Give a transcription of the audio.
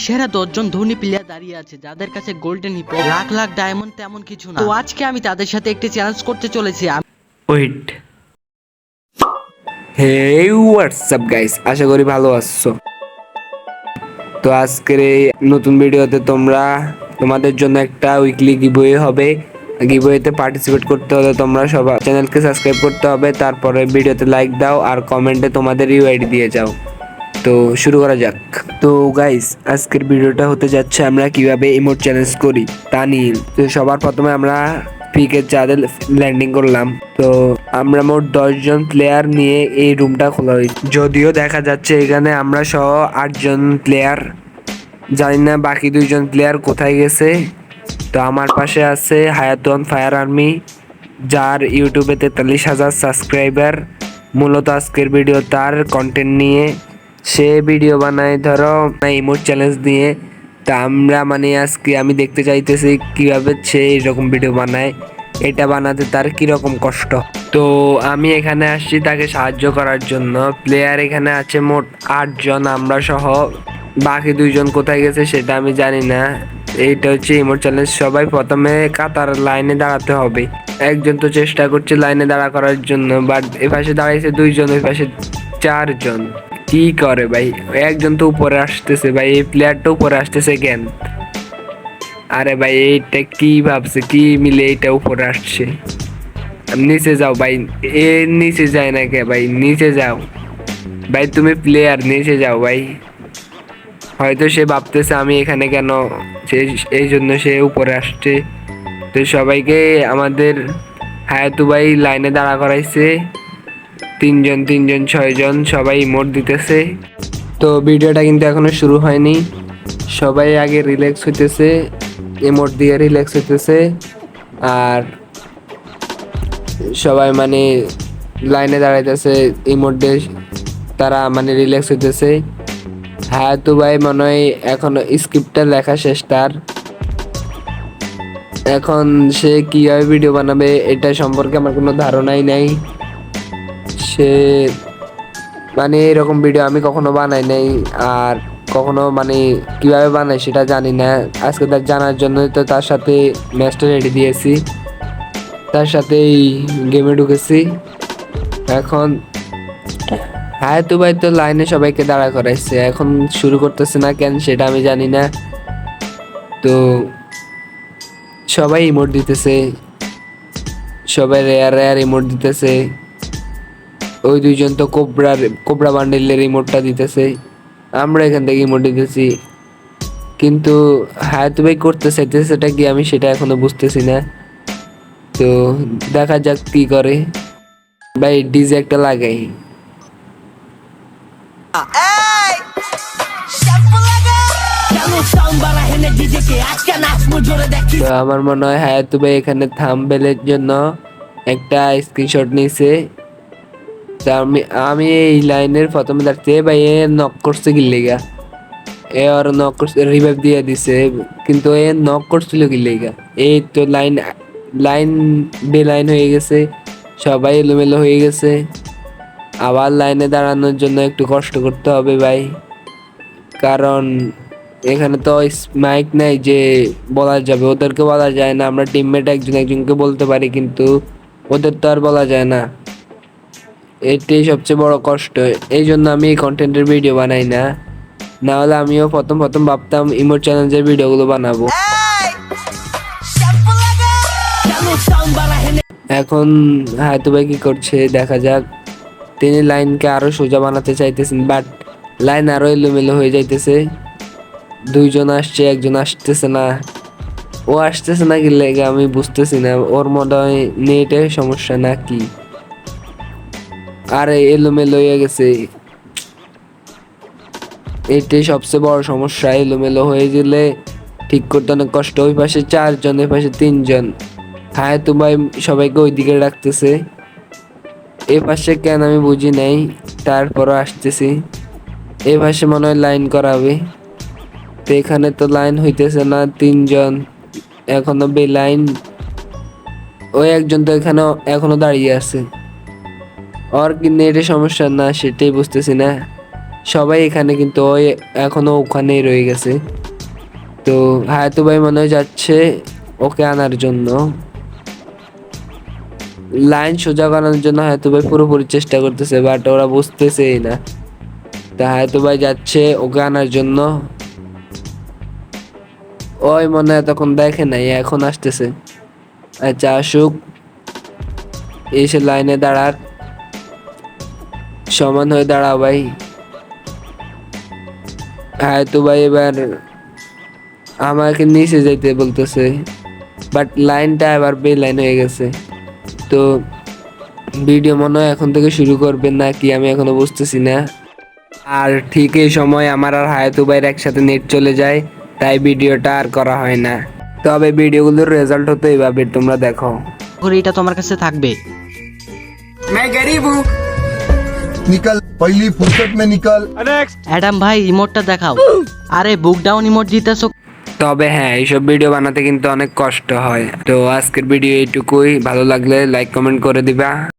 সেরা 10 জন ধনী প্লেয়ার দাঁড়িয়ে আছে যাদের কাছে golden hippo lakh lakh diamond তেমন কিছু না। তো আজকে আমি তাদের সাথে একটি চ্যালেঞ্জ করতে চলেছি। ওয়েট, হে হোয়াটসঅ্যাপ গাইস, আশা করি ভালো আছো। তো আজকের এই নতুন ভিডিওতে তোমাদের জন্য একটা উইকলি গিভওয়ে হবে। গিভওয়েতে পার্টিসিপেট করতে হলে তোমরা সবাই চ্যানেলকে সাবস্ক্রাইব করতে হবে, তারপরে ভিডিওতে লাইক দাও আর কমেন্টে তোমাদের ইউআইডি দিয়ে যাও। তো শুরু করা যাক। তো গাইস, আজকের ভিডিওটা হতে যাচ্ছে আমরা কিভাবে ইমোট চ্যালেঞ্জ করি তা নিয়ে। তো সবার প্রথমে আমরা পিকে চাঁদে ল্যান্ডিং করলাম। তো আমরা মোট 10 জন প্লেয়ার নিয়ে এই রুমটা খোলা হয়েছে। যদিও দেখা যাচ্ছে এখানে আমরা সহ 8 জন প্লেয়ার, জানি না বাকি 2 জন প্লেয়ার কোথায় গেছে। তো আমার পাশে আছে হায়াতুন ফায়ার আর্মি, যার ইউটিউবে 43,000 সাবস্ক্রাইবার। মূলত আজকের ভিডিও তার কন্টেন্ট নিয়ে, সে ভিডিও বানায় ধরো ইমোট চ্যালেঞ্জ দিয়ে। তা আমরা আজকে আমি দেখতে চাইতেছি কিভাবে সে এরকম ভিডিও বানায়, এটা বানাতে তার কিরকম কষ্ট। তো আমি এখানে আসছি তাকে সাহায্য করার জন্য। প্লেয়ার এখানে আছে মোট 8 জন, আমরা সহ। বাকি 2 জন কোথায় গেছে সেটা আমি জানি না। এইটা হচ্ছে ইমোট চ্যালেঞ্জ। সবাই প্রথমে কাতার লাইনে দাঁড়াতে হবে। একজন তো চেষ্টা করছে লাইনে দাঁড়া করার জন্য, বাট এ পাশে দাঁড়াইছে 2 জন, ওই পাশে 4 জন। কি করে ভাই, একজন তো উপরে আসতেছে ভাই, এই প্লেয়ারটা উপরে আসতেছে কেন? আরে ভাই এইটা কি ভাবছে, কি মিলে এইটা উপরে আসছে? নিচে যাও ভাই, এ নিচে যায় না কে ভাই? নিচে যাও ভাই, তুমি প্লেয়ার, নিচে যাও ভাই। হয়তো সে ভাবতেছে আমি এখানে কেন, এই জন্য সে উপরে আসছে। তো সবাইকে আমাদের হায়াতু ভাই লাইনে দাঁড়া করাইছে, 3 জন 3 জন 6 জন, সবাই ইমোট দিতেছে। তো ভিডিওটা কিন্তু এখনো শুরু হয়নি, সবাই আগে রিল্যাক্স হইতেছে, ইমোট দিয়ে রিল্যাক্স হইতেছে। আর সবাই লাইনে দাঁড়াইতেছে, ইমোট দিয়ে তারা রিল্যাক্স হইতেছে। হ্যাঁ তো ভাই মনে হয় এখনো স্ক্রিপ্টটা লেখা শেষ তার। এখন সে কিভাবে ভিডিও বানাবে এটা সম্পর্কে আমার কোনো ধারণাই নাই। সে এরকম ভিডিও আমি কখনো বানাই নাই, আর কখনো কিভাবে বানাই সেটা জানি না। আজকে তার জানার জন্য তো তার সাথে ম্যাচটা রেডি দিয়েছি, তার সাথেই গেমে ঢুকেছি। এখন হ্যাঁ তো ভাই তো লাইনে সবাইকে দাঁড়া করাইছে, এখন শুরু করতেছে না কেন সেটা আমি জানি না। তো সবাই ইমোট দিতেছে, সবাই রেয়ার রেয়ার ইমোট দিতেছে। ওই 2 জন তো কোবরা বান্ডেলের ইমোটটা দিতেছে, আমরা এখান থেকে ইমোট দিতেছি। কিন্তু হ্যাঁ তো ভাই করতে চাইতেছে সেটা কি আমি সেটা এখনো বুঝতেছি না। তো দেখা যাক কি করে। ভাই ডিজে একটা লাগাই। তো আমার মনে হয় হায়াতু ভাই এখানে থাম্বনেলের জন্য একটা স্ক্রিনশট নিছে। তা আমি এই লাইনের প্রথমে দেখতে ভাই এ নক করছে কি লেগা, এ আর নক করছে, রিভাইভ দিয়ে দিছে, কিন্তু এ নক করছিল কি লেগা? এই তো লাইন লাইন বে লাইন হয়ে গেছে, সবাই এলোমেলো হয়ে গেছে। আবার লাইনে দাঁড়ানোর জন্য একটু কষ্ট করতে হবে ভাই, কারণ এখানে তো মাইক নাই যে বলা যাবে, ওদেরকে বলা যায় না। আমরা টিমমেট একজন একজনকে বলতে পারি, কিন্তু ওদের তো আর বলা যায় না। এটাই সবচেয়ে বড় কষ্ট। এই জন্য আমি এই কন্টেন্টের ভিডিও বানাই না, না হলে আমিও প্রথম প্রথম ভাবতাম ইমোট চ্যালেঞ্জের ভিডিওগুলো বানাবো। এখন হায়াতু ভাই কি করছে দেখা যাক। তিনি লাইনকে আরো সোজা বানাতে চাইতেছেন, বাট লাইন আরো এলোমেলো হয়ে যাইতেছে। 2 জন আসছে, একজন আসতেছে না। ও আসতেছে না কি লেগে আমি বুঝতেছি না, ওর মনে হয় নেটের সমস্যা নাকি। আরে এলোমেলো হয়ে গেছে, এটাই সবচেয়ে বড় সমস্যা। এলোমেলো হয়ে গেলে ঠিক করতে অনেক কষ্ট। ওই পাশে 4 জন, ওই পাশে 3 জন। হ্যাঁ তো ভাই সবাইকে ওইদিকে রাখতেছে, এ পাশে কেন আমি বুঝি নাই। তারপরও আসতেছি, এ পাশে মনে হয় লাইন করাবে। তো এখানে তো লাইন হইতেছে না, 3 জন এখনো বে লাইন। ওই একজন তো এখানে এখনো দাঁড়িয়ে আছে, ওর কি নেটের সমস্যা না সেটাই বুঝতেছি না। সবাই এখানে, কিন্তু ওই এখনো ওখানেই রয়ে গেছে। তো হায়াতু ভাই মনে হয় যাচ্ছে ওকে আনার জন্য, লাইন সোজা করানোর জন্য হায়াতু ভাই পুরোপুরি চেষ্টা করতেছে, বাট ওরা বুঝতেছেই না। তা হায়াতু ভাই যাচ্ছে ওকে আনার জন্য। ওই মনে হয় তখন দেখে নাই, এখন আসতেছে। আচ্ছা আসুক, এসে লাইনে দাঁড়াক, সমান হয়ে দাঁড়াও ভাই। হায়াতু ভাই এবার আমাকে নিচে যাইতে বলতেছে, বাট লাইনটা এবার বে লাইন হয়ে গেছে। তো ভিডিও মনে হয় এখন থেকে শুরু করবেন না কি, আমি এখনো বুঝতেছি না। আর ঠিক এই সময় আমার আর হায়াতু ভাইয়ের একসাথে নেট চলে যায়, তাই ভিডিওটা আর করা হয় না। তবে ভিডিওগুলোর রেজাল্ট হতো এইভাবে, তোমরা দেখো। ঘড়িটা তোমার কাছে থাকবে। निकल पहली फुर्सत में निकल। অ্যাডাম ভাই ইমোটটা দেখাও। আরে বুক ডাউন ইমোট জিতেছো। তবে হ্যাঁ, এইসব ভিডিও বানাতে কিন্তু অনেক কষ্ট হয়। তো আজকের ভিডিও এইটুকুই, ভালো লাগলে লাইক কমেন্ট করে দিবা।